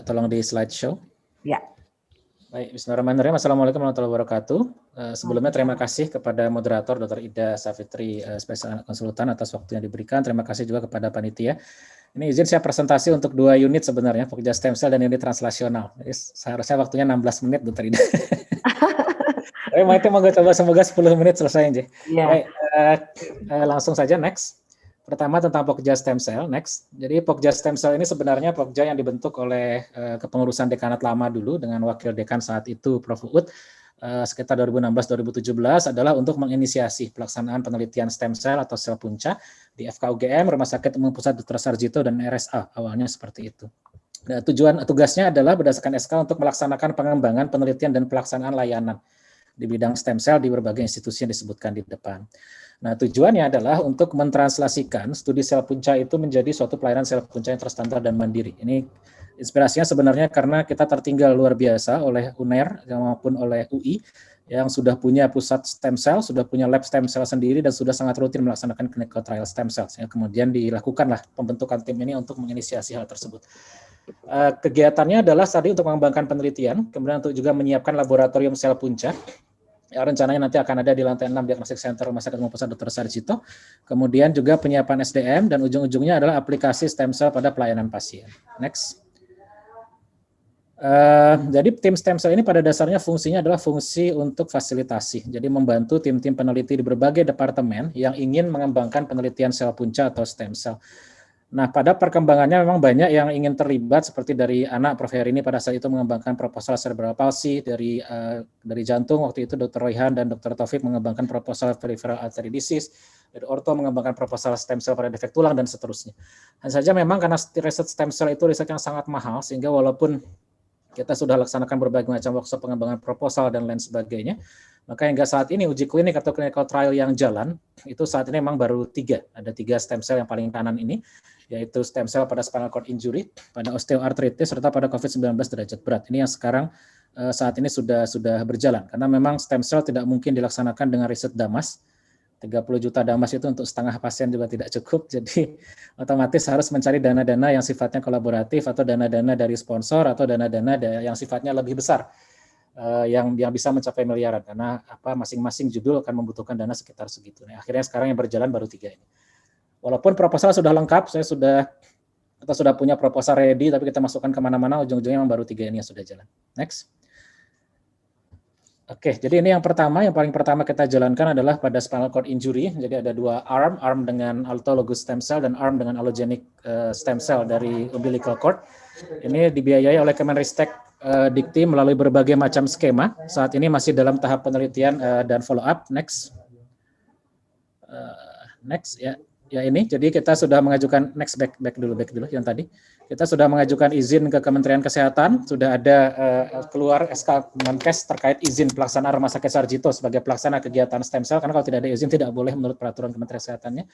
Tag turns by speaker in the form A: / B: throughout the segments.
A: tolong di slideshow.
B: Ya.
A: Baik, bismillahirrahmanirrahim. Assalamualaikum warahmatullahi wabarakatuh. Sebelumnya terima kasih kepada moderator Dr. Ida Savitri, spesial konsultan atas waktu yang diberikan. Terima kasih juga kepada panitia. Ini izin saya presentasi untuk 2 unit sebenarnya, Pokja Stem Cell dan unit translasional. Jadi, seharusnya waktunya 16 menit, Dr. Ida. Tapi mau coba semoga 10 menit selesai aja.
B: Yeah.
A: Baik, langsung saja next. Pertama tentang Pokja Stem Cell, next. Jadi Pokja Stem Cell ini sebenarnya Pokja yang dibentuk oleh kepengurusan dekanat lama dulu dengan wakil dekan saat itu Prof. Uut sekitar 2016-2017 adalah untuk menginisiasi pelaksanaan penelitian stem cell atau sel punca di FKUGM, Rumah Sakit Umum Pusat Dr. Sarjito dan RSA, awalnya seperti itu. Nah, tugasnya adalah berdasarkan SK untuk melaksanakan pengembangan, penelitian, dan pelaksanaan layanan di bidang stem cell di berbagai institusi yang disebutkan di depan. Nah, tujuannya adalah untuk mentranslasikan studi sel punca itu menjadi suatu pelayanan sel punca yang terstandar dan mandiri. Ini inspirasinya sebenarnya karena kita tertinggal luar biasa oleh UNER maupun oleh UI yang sudah punya pusat stem cell, sudah punya lab stem cell sendiri dan sudah sangat rutin melaksanakan clinical trial stem cell. Kemudian dilakukanlah pembentukan tim ini untuk menginisiasi hal tersebut. Kegiatannya adalah tadi untuk mengembangkan penelitian, kemudian untuk juga menyiapkan laboratorium sel punca. Ya, rencananya nanti akan ada di lantai 6 Diagnostic Center Rumah Sakit Umum Pusat Dr. Sarjito. Kemudian juga penyiapan SDM dan ujung-ujungnya adalah aplikasi stem cell pada pelayanan pasien. Next. Jadi tim stem cell ini pada dasarnya fungsinya adalah fungsi untuk fasilitasi. Jadi membantu tim-tim peneliti di berbagai departemen yang ingin mengembangkan penelitian sel punca atau stem cell. Nah, pada perkembangannya memang banyak yang ingin terlibat, seperti dari anak Prof. Herini pada saat itu mengembangkan proposal cerebral palsy, dari jantung waktu itu Dr. Royhan dan Dr. Taufik mengembangkan proposal peripheral artery disease, dari orto mengembangkan proposal stem cell pada defek tulang dan seterusnya. Hanya saja memang karena riset stem cell itu riset yang sangat mahal, sehingga walaupun kita sudah laksanakan berbagai macam workshop pengembangan proposal dan lain sebagainya, maka hingga saat ini uji klinik atau clinical trial yang jalan itu saat ini memang baru 3. Ada 3 stem cell yang paling kanan ini, yaitu stem cell pada spinal cord injury, pada osteoartritis, serta pada COVID-19 derajat berat. Ini yang sekarang saat ini sudah berjalan, karena memang stem cell tidak mungkin dilaksanakan dengan riset damas. 30 juta damas itu untuk setengah pasien juga tidak cukup, jadi otomatis harus mencari dana-dana yang sifatnya kolaboratif atau dana-dana dari sponsor atau dana-dana yang sifatnya lebih besar, yang bisa mencapai miliaran, karena masing-masing judul akan membutuhkan dana sekitar segitu. Nah, akhirnya sekarang yang berjalan baru 3 ini. Walaupun proposal sudah lengkap, kita sudah punya proposal ready, tapi kita masukkan kemana-mana, ujung-ujungnya yang baru 3 ini yang sudah jalan. Next. Oke, jadi ini yang paling pertama kita jalankan adalah pada spinal cord injury. Jadi ada 2 arm dengan autologous stem cell dan arm dengan allogeneic stem cell dari umbilical cord. Ini dibiayai oleh Kemenristek Dikti melalui berbagai macam skema. Saat ini masih dalam tahap penelitian dan follow up. Next. Next ya. Ya ini, jadi kita sudah mengajukan, next back dulu yang tadi. Kita sudah mengajukan izin ke Kementerian Kesehatan, sudah ada keluar SK Menkes terkait izin pelaksanaan Rumah Sakit Sarjito sebagai pelaksana kegiatan stem cell, karena kalau tidak ada izin tidak boleh menurut peraturan Kementerian Kesehatannya.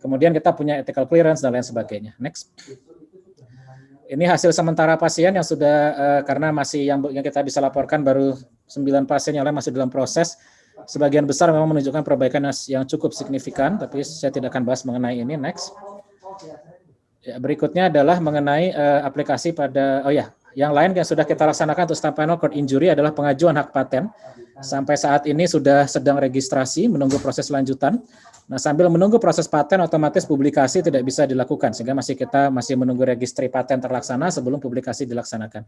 A: Kemudian kita punya ethical clearance dan lain sebagainya. Next. Ini hasil sementara pasien yang sudah, karena masih yang kita bisa laporkan baru 9 pasien yang lain masih dalam proses. Sebagian besar memang menunjukkan perbaikan yang cukup signifikan, tapi saya tidak akan bahas mengenai ini. Next. Ya, berikutnya adalah mengenai aplikasi pada, yang lain yang sudah kita laksanakan untuk spinal cord injury adalah pengajuan hak paten. Sampai saat ini sudah sedang registrasi, menunggu proses lanjutan. Nah, sambil menunggu proses paten, otomatis publikasi tidak bisa dilakukan, sehingga kita masih menunggu registri paten terlaksana sebelum publikasi dilaksanakan.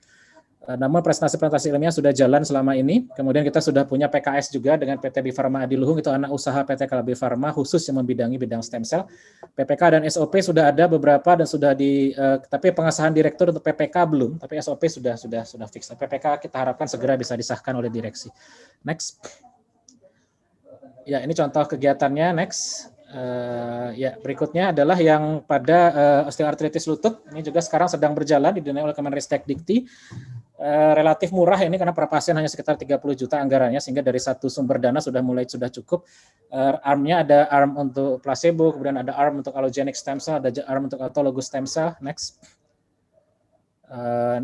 A: Namun presentasi ilmiah sudah jalan selama ini. Kemudian kita sudah punya PKS juga dengan PT Bi Farma Adiluhung, itu anak usaha PT Kalbe Farma khusus yang membidangi bidang stem cell. PPK dan SOP sudah ada beberapa dan sudah tapi pengesahan direktur untuk PPK belum, tapi SOP sudah fix. PPK kita harapkan segera bisa disahkan oleh direksi. Next. Ya, ini contoh kegiatannya. Next. Ya, berikutnya adalah yang pada osteoartritis lutut. Ini juga sekarang sedang berjalan didanai oleh Kemenristek Dikti. Relatif murah ini karena per pasien hanya sekitar 30 juta anggarannya, sehingga dari satu sumber dana sudah cukup. Armnya ada arm untuk placebo, kemudian ada arm untuk allogeneic stem cell, ada arm untuk autologous stem cell. Next.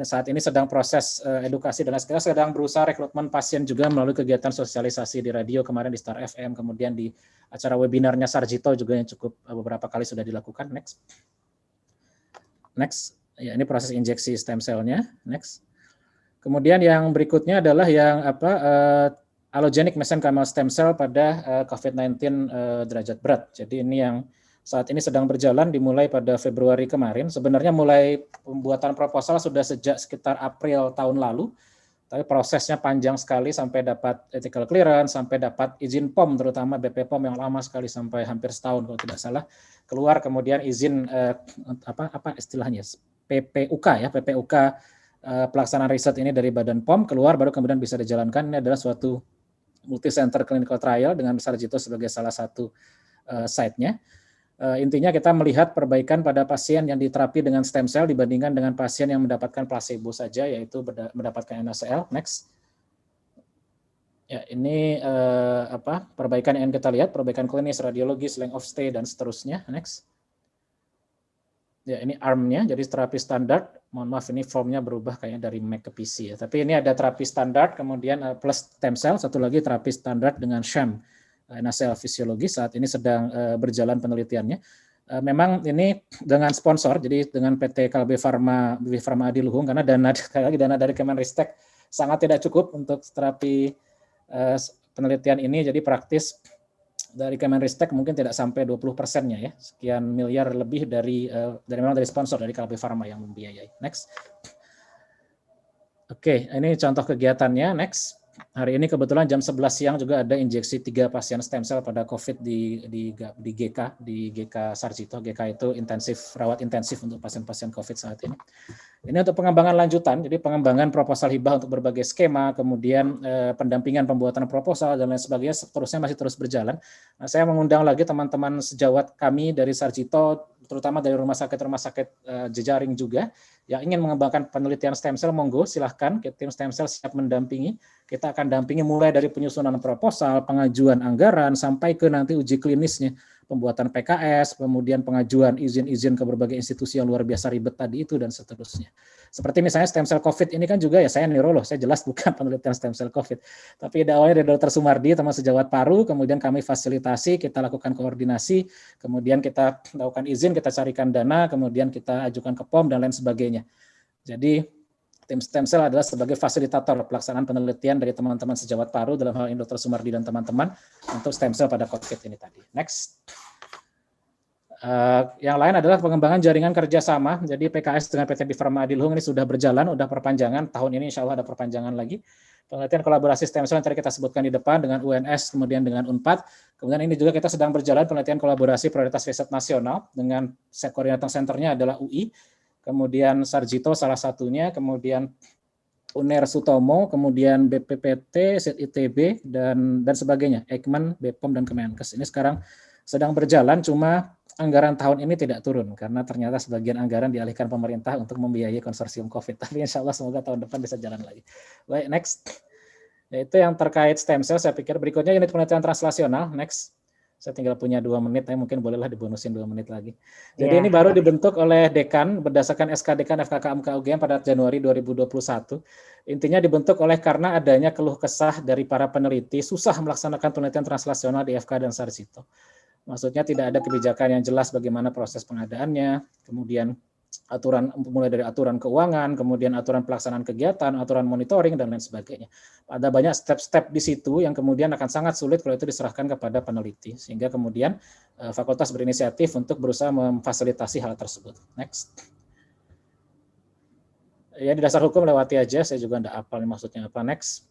A: Saat ini sedang proses edukasi dan kita sedang berusaha rekrutmen pasien juga melalui kegiatan sosialisasi di radio kemarin di Star FM, kemudian di acara webinarnya Sarjito juga yang cukup beberapa kali sudah dilakukan. Next. Ya, ini proses injeksi stem cell-nya. Next. Kemudian yang berikutnya adalah yang allogeneic mesenchymal stem cell pada COVID-19 derajat berat. Jadi ini yang saat ini sedang berjalan, dimulai pada Februari kemarin. Sebenarnya mulai pembuatan proposal sudah sejak sekitar April tahun lalu, tapi prosesnya panjang sekali sampai dapat ethical clearance, sampai dapat izin POM, terutama BP POM yang lama sekali sampai hampir setahun kalau tidak salah. Keluar kemudian izin apa istilahnya PPUK ya, PPUK pelaksanaan riset ini dari Badan POM keluar, baru kemudian bisa dijalankan. Ini adalah suatu multi-center clinical trial dengan Sarjito sebagai salah satu site-nya. Intinya kita melihat perbaikan pada pasien yang diterapi dengan stem cell dibandingkan dengan pasien yang mendapatkan placebo saja, yaitu mendapatkan NaCl. Next. Ya, ini perbaikan yang kita lihat, perbaikan klinis, radiologis, length of stay, dan seterusnya. Next. Ya, ini arm-nya, jadi terapi standar. Mohon maaf, ini formnya berubah kayaknya dari Mac ke PC ya. Tapi ini ada terapi standar, kemudian plus stem cell, satu lagi terapi standar dengan sham. NaCl fisiologis saat ini sedang berjalan penelitiannya. Memang ini dengan sponsor, jadi dengan PT Kalbe Farma, BW Farma Adiluhung, karena dana dari Kemenristek sangat tidak cukup untuk terapi penelitian ini, jadi praktis dari Kemenristek mungkin tidak sampai 20%-nya ya, sekian miliar lebih dari memang dari sponsor dari Kalbe Farma yang membiayai. Next. Oke, ini contoh kegiatannya. Next. Hari ini kebetulan jam 11 siang juga ada injeksi 3 pasien stem cell pada COVID di GK Sarjito. GK itu rawat intensif untuk pasien-pasien COVID saat ini. Ini untuk pengembangan lanjutan, jadi pengembangan proposal hibah untuk berbagai skema, kemudian pendampingan pembuatan proposal dan lain sebagainya, seterusnya masih terus berjalan. Nah, saya mengundang lagi teman-teman sejawat kami dari Sarjito, terutama dari rumah sakit jejaring juga, yang ingin mengembangkan penelitian stem cell, monggo silahkan, tim stem cell siap mendampingi. Kita akan dampingi mulai dari penyusunan proposal, pengajuan anggaran, sampai ke nanti uji klinisnya, pembuatan PKS, kemudian pengajuan izin-izin ke berbagai institusi yang luar biasa ribet tadi itu, dan seterusnya. Seperti misalnya stem cell COVID ini kan juga ya, saya neurolog, saya jelas bukan penelitian stem cell COVID. Tapi awalnya dari Dr. Sumardi, teman sejawat paru, kemudian kami fasilitasi, kita lakukan koordinasi, kemudian kita lakukan izin, kita carikan dana, kemudian kita ajukan ke POM, dan lain sebagainya. Jadi tim stem cell adalah sebagai fasilitator pelaksanaan penelitian dari teman-teman sejawat paru, dalam hal ini Dr. Sumardi dan teman-teman, untuk stem cell pada COVID ini tadi. Next. Yang lain adalah pengembangan jaringan kerjasama. Jadi PKS dengan PT Bifarma Adiluhung ini sudah berjalan, sudah perpanjangan. Tahun ini insya Allah ada perpanjangan lagi. Penelitian kolaborasi stem cell yang tadi kita sebutkan di depan dengan UNS, kemudian dengan UNPAD. Kemudian ini juga kita sedang berjalan penelitian kolaborasi prioritas riset nasional dengan koordinator senternya adalah UI. Kemudian Sarjito salah satunya, kemudian UNER Sutomo, kemudian BPPT, ZITB, dan sebagainya, Eijkman, BPOM, dan Kemenkes. Ini sekarang sedang berjalan, cuma anggaran tahun ini tidak turun, karena ternyata sebagian anggaran dialihkan pemerintah untuk membiayai konsorsium COVID. Tapi insya Allah semoga tahun depan bisa jalan lagi. Baik, next. Yaitu yang terkait stem cell, saya pikir berikutnya unit penelitian translasional, next. Saya tinggal punya 2 menit, mungkin bolehlah dibonusin 2 menit lagi. Jadi ini baru dibentuk oleh dekan berdasarkan SK Dekan FKK MK UGM pada Januari 2021. Intinya dibentuk karena adanya keluh kesah dari para peneliti susah melaksanakan penelitian translasional di FK dan Sarjito. Maksudnya tidak ada kebijakan yang jelas bagaimana proses pengadaannya, kemudian mulai dari aturan keuangan, kemudian aturan pelaksanaan kegiatan, aturan monitoring, dan lain sebagainya. Ada banyak step-step di situ yang kemudian akan sangat sulit kalau itu diserahkan kepada peneliti, sehingga kemudian fakultas berinisiatif untuk berusaha memfasilitasi hal tersebut. Next. Ya, di dasar hukum lewati aja, saya juga tidak hafal maksudnya apa. Next.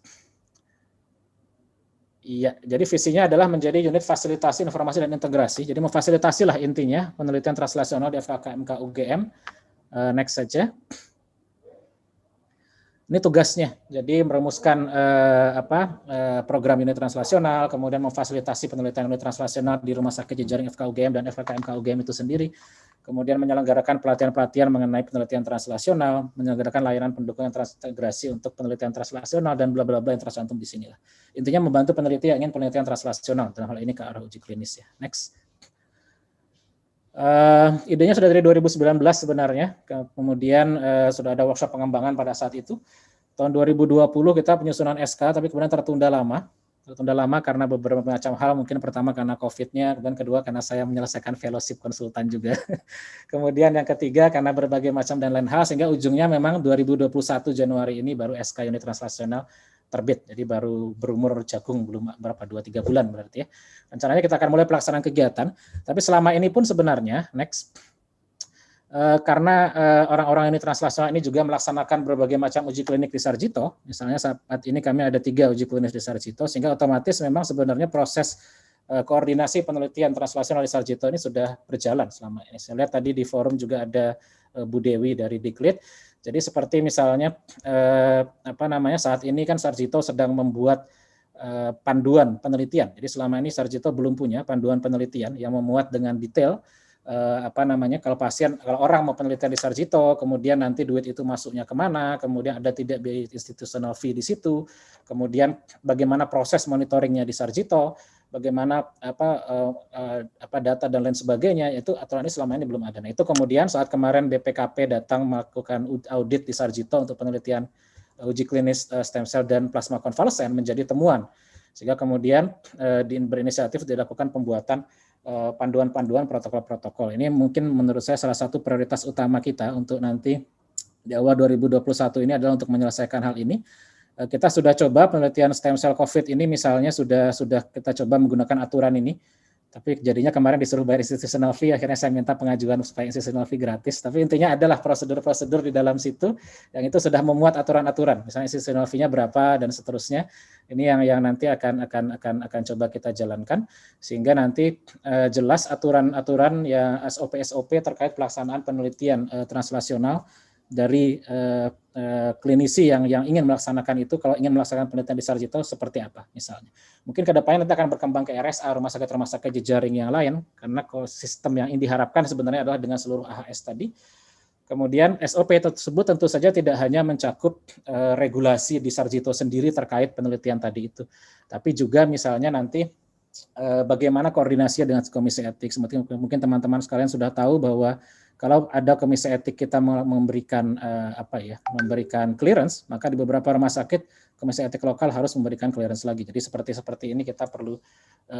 A: Iya, jadi visinya adalah menjadi unit fasilitasi informasi dan integrasi. Jadi memfasilitasi lah intinya penelitian translasional di FKK MK UGM. Next saja. Ini tugasnya. Jadi merumuskan program unit translasional, kemudian memfasilitasi penelitian unit translasional di rumah sakit jejaring FK UGM dan FKK MK UGM itu sendiri. Kemudian menyelenggarakan pelatihan-pelatihan mengenai penelitian translasional, menyelenggarakan layanan pendukungan transintegrasi untuk penelitian translasional, dan bla bla bla yang tercantum di sini lah. Intinya membantu peneliti yang ingin penelitian translasional, dalam hal ini ke arah uji klinis ya. Next. Idenya sudah dari 2019 sebenarnya, kemudian sudah ada workshop pengembangan pada saat itu. Tahun 2020 kita penyusunan SK, tapi kemudian tertunda lama. Tertunda lama karena beberapa macam hal, mungkin pertama karena COVID-nya, dan kedua karena saya menyelesaikan fellowship konsultan juga. Kemudian yang ketiga karena berbagai macam dan lain hal, sehingga ujungnya memang 2021 Januari ini baru SK unit translasional terbit. Jadi baru berumur jagung belum berapa 2-3 bulan berarti ya. Rencananya kita akan mulai pelaksanaan kegiatan, tapi selama ini pun sebenarnya karena orang-orang unit translasional ini juga melaksanakan berbagai macam uji klinik di Sarjito. Misalnya saat ini kami ada 3 uji klinis di Sarjito, sehingga otomatis memang sebenarnya proses koordinasi penelitian translasional di Sarjito ini sudah berjalan selama ini. Saya lihat tadi di forum juga ada Bu Dewi dari Diklit. Jadi seperti misalnya saat ini kan Sarjito sedang membuat panduan penelitian. Jadi selama ini Sarjito belum punya panduan penelitian yang memuat dengan detail kalau orang mau penelitian di Sarjito, kemudian nanti duit itu masuknya kemana, kemudian ada tidak biaya institutional fee di situ, kemudian bagaimana proses monitoringnya di Sarjito, bagaimana data dan lain sebagainya, itu aturan ini selama ini belum ada. Nah, itu kemudian saat kemarin BPKP datang melakukan audit di Sarjito untuk penelitian uji klinis stem cell dan plasma konvalesen menjadi temuan, sehingga kemudian berinisiatif dilakukan pembuatan panduan-panduan protokol-protokol. Ini mungkin menurut saya salah satu prioritas utama kita untuk nanti di awal 2021 ini adalah untuk menyelesaikan hal ini. Kita sudah coba penelitian stem cell COVID ini misalnya sudah kita coba menggunakan aturan ini, tapi jadinya kemarin disuruh bayar institutional fee, akhirnya saya minta pengajuan supaya institutional fee gratis. Tapi intinya adalah prosedur-prosedur di dalam situ yang itu sudah memuat aturan-aturan, misalnya institutional fee-nya berapa dan seterusnya. Ini yang nanti akan coba kita jalankan, sehingga nanti jelas aturan-aturan ya SOP terkait pelaksanaan penelitian translasional dari klinisi yang ingin melaksanakan itu. Kalau ingin melaksanakan penelitian di Sarjito seperti apa misalnya. Mungkin ke depannya nanti akan berkembang ke RSA, rumah sakit jejaring yang lain, karena sistem yang diharapkan sebenarnya adalah dengan seluruh AHS tadi. Kemudian SOP tersebut tentu saja tidak hanya mencakup regulasi di Sarjito sendiri terkait penelitian tadi itu, tapi juga misalnya nanti bagaimana koordinasi dengan komisi etik. Mungkin teman-teman sekalian sudah tahu bahwa kalau ada komisi etik kita memberikan memberikan clearance, maka di beberapa rumah sakit komisi etik lokal harus memberikan clearance lagi. Jadi seperti ini kita perlu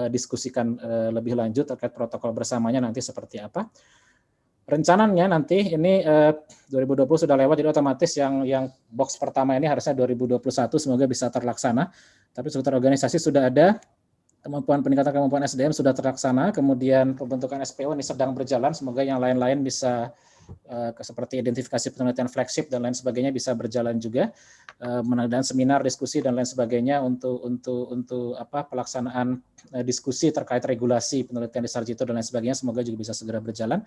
A: diskusikan lebih lanjut terkait protokol bersamanya nanti seperti apa. Rencananya nanti ini 2020 sudah lewat, jadi otomatis yang box pertama ini harusnya 2021 semoga bisa terlaksana. Tapi struktur organisasi sudah ada, peningkatan kemampuan SDM sudah terlaksana, kemudian pembentukan SPO ini sedang berjalan, semoga yang lain-lain bisa seperti identifikasi penelitian flagship dan lain sebagainya bisa berjalan juga, dan seminar, diskusi dan lain sebagainya untuk pelaksanaan diskusi terkait regulasi penelitian di Sarjito dan lain sebagainya, semoga juga bisa segera berjalan.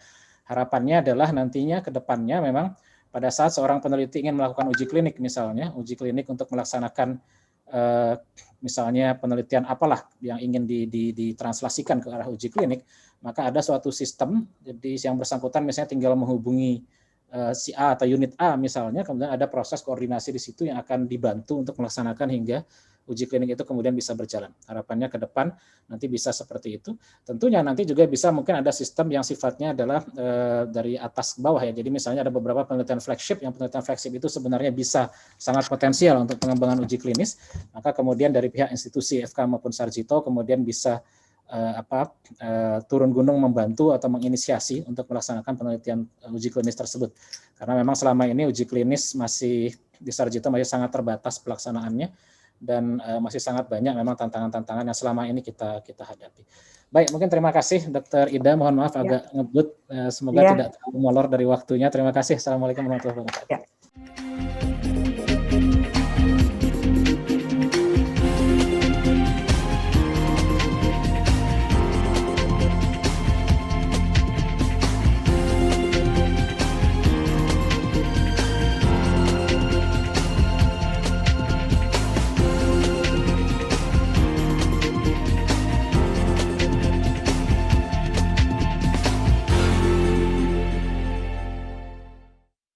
A: Harapannya adalah nantinya ke depannya memang pada saat seorang peneliti ingin melakukan uji klinik misalnya, uji klinik untuk melaksanakan misalnya penelitian apalah yang ingin ditranslasikan ke arah uji klinik, maka ada suatu sistem, jadi yang bersangkutan misalnya tinggal menghubungi si A atau unit A misalnya, kemudian ada proses koordinasi di situ yang akan dibantu untuk melaksanakan hingga uji klinik itu kemudian bisa berjalan. Harapannya ke depan nanti bisa seperti itu. Tentunya nanti juga bisa mungkin ada sistem yang sifatnya adalah dari atas ke bawah ya. Jadi misalnya ada beberapa penelitian flagship, yang penelitian flagship itu sebenarnya bisa sangat potensial untuk pengembangan uji klinis, maka kemudian dari pihak institusi FK maupun Sarjito kemudian bisa turun gunung membantu atau menginisiasi untuk melaksanakan penelitian uji klinis tersebut. Karena memang selama ini uji klinis masih di Sarjito masih sangat terbatas pelaksanaannya, dan masih sangat banyak memang tantangan-tantangan yang selama ini kita hadapi. Baik, mungkin terima kasih Dr. Ida, mohon maaf agak ngebut, semoga tidak terlalu molor dari waktunya. Terima kasih. Assalamualaikum warahmatullahi wabarakatuh.